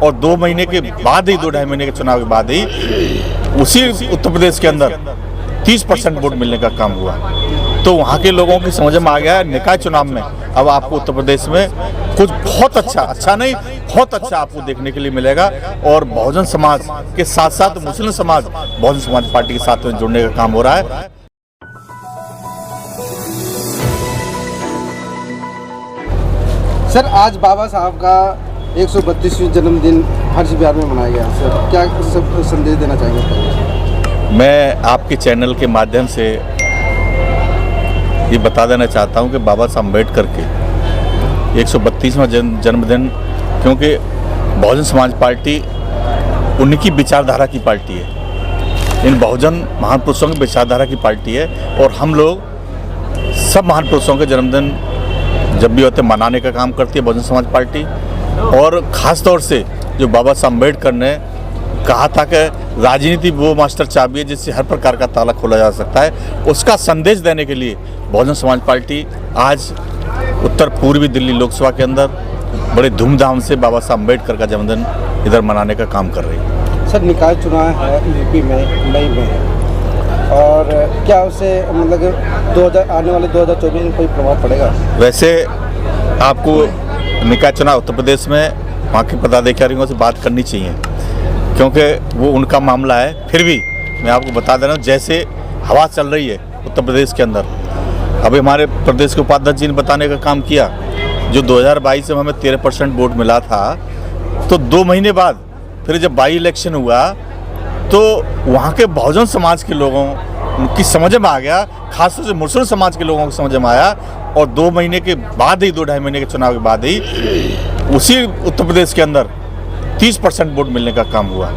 और 2 महीने के बाद ही 2-2.5 महीने के चुनाव के बाद ही उसी उत्तर प्रदेश के अंदर 30% वोट मिलने का काम हुआ। तो वहाँ के लोगों की समझ में आ गया निकाय चुनाव में अब आपको उत्तर प्रदेश में कुछ बहुत अच्छा नहीं बहुत अच्छा आपको देखने के लिए मिलेगा। और बहुजन समाज के साथ साथ मुस्लिम समाज बहुजन समाज पार्टी के साथ में जुड़ने का काम हो रहा है। सर, आज बाबा साहब का 132वां जन्मदिन हर बिहार में मनाया गया। सर, क्या सब संदेश देना चाहेंगे? मैं आपके चैनल के माध्यम से ये बता देना चाहता हूँ कि बाबा साहब अम्बेडकर के 132वां जन्मदिन, क्योंकि बहुजन समाज पार्टी उनकी विचारधारा की पार्टी है, इन बहुजन महान पुरुषों की विचारधारा की पार्टी है। और हम लोग सब महान पुरुषों के जन्मदिन जब भी होते मनाने का काम करती है बहुजन समाज पार्टी। और ख़ास तौर से जो बाबा साहब अम्बेडकर ने कहा था कि राजनीति वो मास्टर चाबी है जिससे हर प्रकार का ताला खोला जा सकता है, उसका संदेश देने के लिए बहुजन समाज पार्टी आज उत्तर पूर्वी दिल्ली लोकसभा के अंदर बड़े धूमधाम से बाबा साहब अम्बेडकर का जन्मदिन इधर मनाने का काम कर रही है। सर, निकाय चुनाव है यूपी में मई में, और क्या उससे मतलब आने वाले 2024 में कोई प्रभाव पड़ेगा? वैसे आपको निकाय चुनाव उत्तर प्रदेश में वहाँ के पदाधिकारियों से बात करनी चाहिए, क्योंकि वो उनका मामला है। फिर भी मैं आपको बता दे रहा हूँ, जैसे हवा चल रही है उत्तर प्रदेश के अंदर, अभी हमारे प्रदेश के उपाध्यक्ष जी ने बताने का काम किया, जो 2022 में हमें 13% वोट मिला था, तो 2 महीने बाद फिर जब बाई इलेक्शन हुआ तो वहाँ के बहुजन समाज के लोगों की समझ में आ गया, खासतौर से मुस्लिम समाज के लोगों की समझ में आया। और 2 महीने के बाद ही 2-2.5 महीने के चुनाव के बाद ही उसी उत्तर प्रदेश के अंदर 30% वोट मिलने का काम हुआ।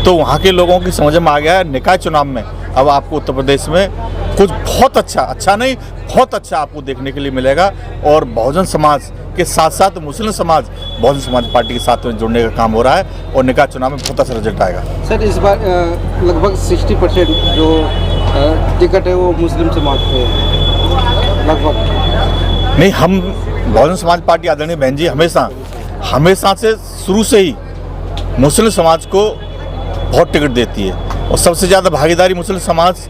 तो वहाँ के लोगों की समझ में आ गया निकाय चुनाव में अब आपको उत्तर प्रदेश में कुछ बहुत अच्छा नहीं बहुत अच्छा आपको देखने के लिए मिलेगा। और बहुजन समाज के साथ साथ मुस्लिम समाज बहुजन समाज पार्टी के साथ में जुड़ने का काम हो रहा है और निकाय चुनाव में बहुत अच्छा रिजल्ट आएगा। सर, इस बार लगभग 60% जो टिकट है वो मुस्लिम समाज पे लगभग। नहीं, हम बहुजन समाज पार्टी आदरणीय बहन जी हमेशा से शुरू से ही मुस्लिम समाज को बहुत टिकट देती है और सबसे ज़्यादा भागीदारी मुस्लिम समाज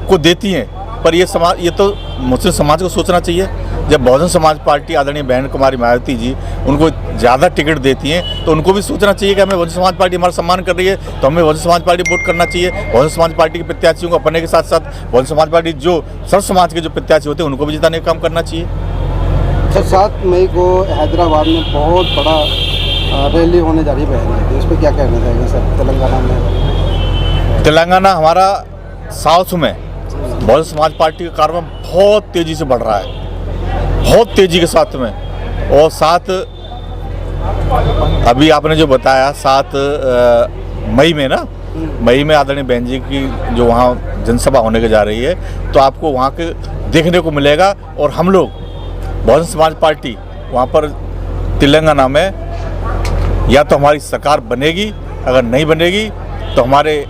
को देती हैं। पर ये तो मुस्लिम समाज को सोचना चाहिए, जब बहुजन समाज पार्टी आदरणीय बहन कुमारी मायावती जी उनको ज़्यादा टिकट देती हैं तो उनको भी सोचना चाहिए कि हमें बहुजन समाज पार्टी हमारा सम्मान कर रही है तो हमें बहुजन समाज पार्टी वोट करना चाहिए। बहुजन समाज पार्टी के प्रत्याशियों को अपने के साथ साथ बहुजन समाज पार्टी जो सर्व समाज के जो प्रत्याशी होते हैं उनको भी जिताने का काम करना चाहिए। सर, 7 मई को हैदराबाद में बहुत बड़ा रैली होने जा रही है, तो इस पर क्या कहना चाहेंगे सर? तेलंगाना में हमारा साउथ में बहुजन समाज पार्टी का कार्यक्रम बहुत तेज़ी से बढ़ रहा है, बहुत तेज़ी के साथ में। और साथ अभी आपने जो बताया 7 मई में ना, मई में आदरणीय बहन जी की जो वहाँ जनसभा होने के जा रही है, तो आपको वहाँ के देखने को मिलेगा। और हम लोग बहुजन समाज पार्टी वहाँ पर तेलंगाना में या तो हमारी सरकार बनेगी, अगर नहीं बनेगी तो हमारे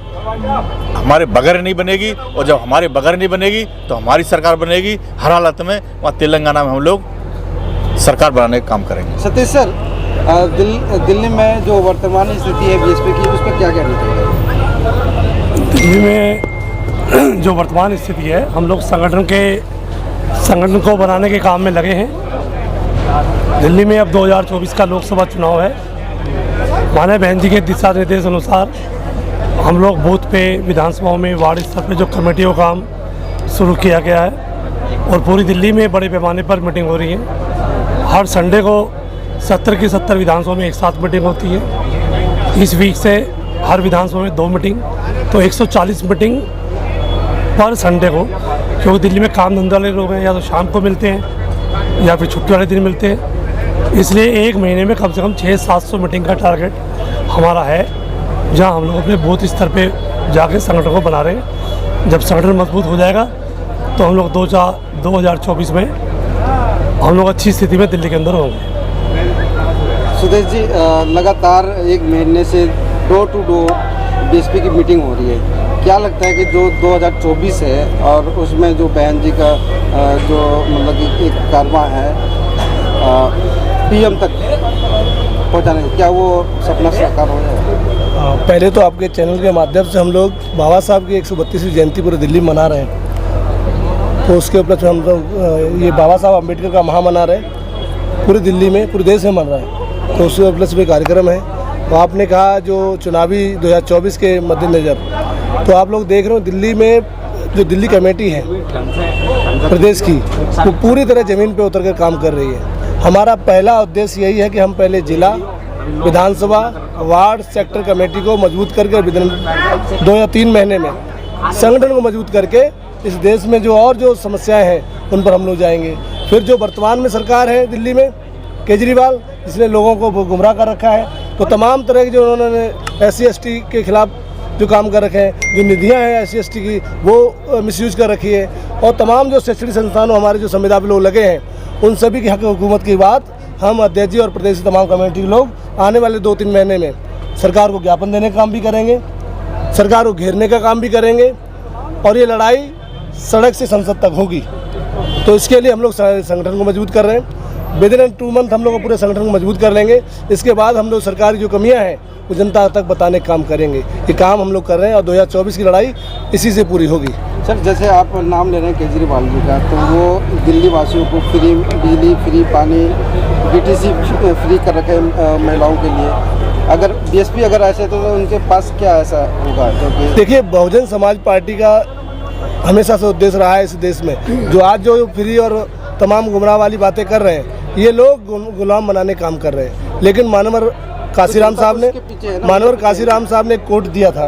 बगैर नहीं बनेगी, और जब हमारे बगैर नहीं बनेगी तो हमारी सरकार बनेगी। हर हालत में वहाँ तेलंगाना में हम लोग सरकार बनाने का काम करेंगे। सतीश सर, दिल्ली में जो वर्तमान स्थिति है बीएसपी की, उस पर क्या कहना चाहिए? दिल्ली में जो वर्तमान स्थिति है, हम लोग संगठन को बनाने के काम में लगे हैं। दिल्ली में अब 2024 का लोकसभा चुनाव है। माननीय बहन जी के दिशा निर्देश अनुसार हम लोग बूथ पे, विधानसभाओं में, वार्ड स्तर पे जो कमेटियों का काम शुरू किया गया है और पूरी दिल्ली में बड़े पैमाने पर मीटिंग हो रही है। हर संडे को 70 की 70 विधानसभाओं में एक साथ मीटिंग होती है। इस वीक से हर विधानसभा में 2 मीटिंग, तो 140 मीटिंग पर संडे को, क्योंकि दिल्ली में काम धंधा वाले लोग हैं, या तो शाम को मिलते हैं या फिर छुट्टी वाले दिन मिलते हैं। इसलिए एक महीने में कम से कम 600-700 मीटिंग का टारगेट हमारा है, जहां हम लोग अपने बूथ स्तर पे जाके संगठन को बना रहे हैं। जब संगठन मजबूत हो जाएगा तो हम लोग 2024 में हम लोग अच्छी स्थिति में दिल्ली के अंदर होंगे। सुदेश जी, लगातार 1 महीने से डोर टू डोर बीएसपी की मीटिंग हो रही है। क्या लगता है कि जो 2024 है और उसमें जो बहन जी का जो मतलब एक कारवा है पीएम तक पहुँचाने, क्या वो सपना साकार हो जाएगा? पहले तो आपके चैनल के माध्यम से हम लोग बाबा साहब की 132वीं जयंती पूरे दिल्ली में मना रहे हैं। तो उसके उपलक्ष्य हम लोग ये बाबा साहब अम्बेडकर का महा मना रहे हैं, पूरे दिल्ली में, पूरे देश में मन रहा है। तो उसके उपलक्ष्य में कार्यक्रम है। तो आपने कहा जो चुनावी 2024 के मद्देनज़र, तो आप लोग देख रहे हो दिल्ली में जो दिल्ली कमेटी है प्रदेश की, वो पूरी तरह ज़मीन पे उतर कर काम कर रही है। हमारा पहला उद्देश्य यही है कि हम पहले जिला, विधानसभा, वार्ड, सेक्टर कमेटी को मजबूत करके विदिन 2 या 3 महीने में संगठन को मजबूत करके इस देश में जो और जो समस्याएं हैं उन पर हम लोग जाएंगे। फिर जो वर्तमान में सरकार है दिल्ली में केजरीवाल, जिसने लोगों को गुमराह कर रखा है, तो तमाम तरह के जो उन्होंने SC/ST के खिलाफ जो काम कर रखे हैं, जो निधियां हैं SC/ST की वो मिसयूज कर रखी है, और तमाम जो शैक्षणिक संस्थानों हमारे जो संविदा पे लोग लगे हैं उन सभी की हक हुकूमत की बात हम अध्यक्ष जी और प्रदेश की तमाम कमेटी के लोग आने वाले 2-3 महीने में सरकार को ज्ञापन देने का काम भी करेंगे, सरकार को घेरने का काम भी करेंगे, और ये लड़ाई सड़क से संसद तक होगी। तो इसके लिए हम लोग संगठन को मजबूत कर रहे हैं। विदिन 2 मंथ हम लोग पूरे संगठन को मजबूत कर लेंगे। इसके बाद हम लोग सरकार की जो कमियां हैं वो जनता तक बताने का काम करेंगे। ये काम हम लोग कर रहे हैं और 2024 की लड़ाई इसी से पूरी होगी। सर, जैसे आप नाम ले रहे हैं केजरीवाल जी का, तो वो दिल्ली वासियों को फ्री बिजली, फ्री पानी, BTC फ्री कर रखे महिलाओं के लिए। अगर BSP अगर ऐसे तो उनके पास क्या ऐसा होगा? क्योंकि देखिए, बहुजन समाज पार्टी का हमेशा से उद्देश्य रहा है इस देश में, जो आज जो फ्री और तमाम गुमराह वाली बातें कर रहे हैं, ये लोग गुलाम बनाने काम कर रहे हैं। लेकिन मानवर काशीराम साहब ने कोट दिया था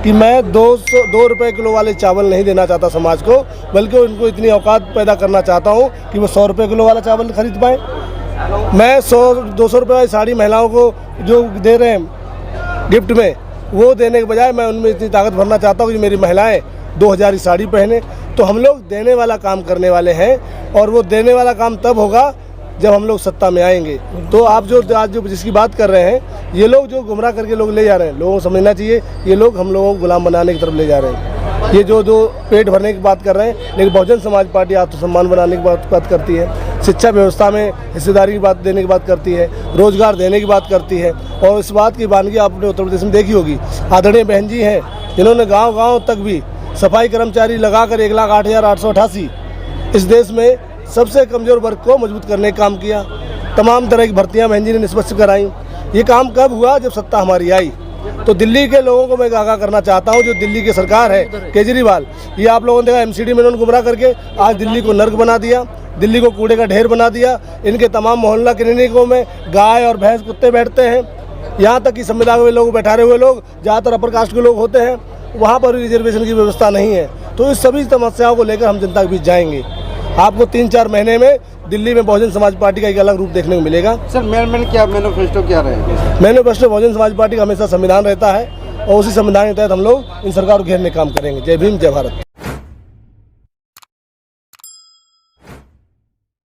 कि मैं 2 रुपये किलो वाले चावल नहीं देना चाहता समाज को, बल्कि उनको इतनी औकात पैदा करना चाहता हूँ कि वो 100 रुपये किलो वाला चावल खरीद पाएँ। मैं 100-200 रुपये वाली साड़ी महिलाओं को जो दे रहे हैं गिफ्ट में, वो देने के बजाय मैं उनमें इतनी ताकत भरना चाहता हूँ कि मेरी महिलाएँ 2000 की साड़ी पहने। तो हम लोग देने वाला काम करने वाले हैं, और वो देने वाला काम तब होगा जब हम लोग सत्ता में आएंगे। तो आप जो आज जो जिसकी बात कर रहे हैं, ये लोग जो गुमराह करके लोग ले जा रहे हैं, लोगों को समझना चाहिए ये लोग हम लोगों को गुलाम बनाने की तरफ ले जा रहे हैं। ये जो पेट भरने की बात कर रहे हैं, लेकिन बहुजन समाज पार्टी आत्मसम्मान बनाने की बात करती है, शिक्षा व्यवस्था में हिस्सेदारी की बात देने की बात करती है, रोजगार देने की बात करती है। और इस बात की वानगी आपने उत्तर प्रदेश में देखी होगी। आदरणीय बहन जी हैं जिन्होंने गाँव तक भी सफाई कर्मचारी लगाकर 1,08,888 इस देश में सबसे कमज़ोर वर्ग को मजबूत करने का काम किया। तमाम तरह की भर्तियां बहन जी ने निष्पक्ष कराई। ये काम कब हुआ? जब सत्ता हमारी आई। तो दिल्ली के लोगों को मैं आगाह करना चाहता हूं, जो दिल्ली की सरकार है केजरीवाल, ये आप लोगों ने देखा MCD में उन्होंने गुमराह करके आज दिल्ली को नर्क बना दिया, दिल्ली को कूड़े का ढेर बना दिया। इनके तमाम मोहल्ला क्लिनिकों में गाय और भैंस कुत्ते बैठते हैं। यहाँ तक कि संविदा में लोग बैठारे हुए लोग ज़्यादातर अपर कास्ट के लोग होते हैं, वहाँ पर भी रिजर्वेशन की व्यवस्था नहीं है। तो इस सभी समस्याओं को लेकर हम जनता के बीच जाएंगे। आपको 3-4 महीने में दिल्ली में बहुजन समाज पार्टी का एक अलग रूप देखने को मिलेगा। सर, मैनिफेस्टो क्या रहेगा? मैनिफेस्टो बहुजन समाज पार्टी का हमेशा संविधान रहता है, और उसी संविधान के तहत हम लोग इन सरकार को घेरने का काम करेंगे। जय भीम, जय भारत।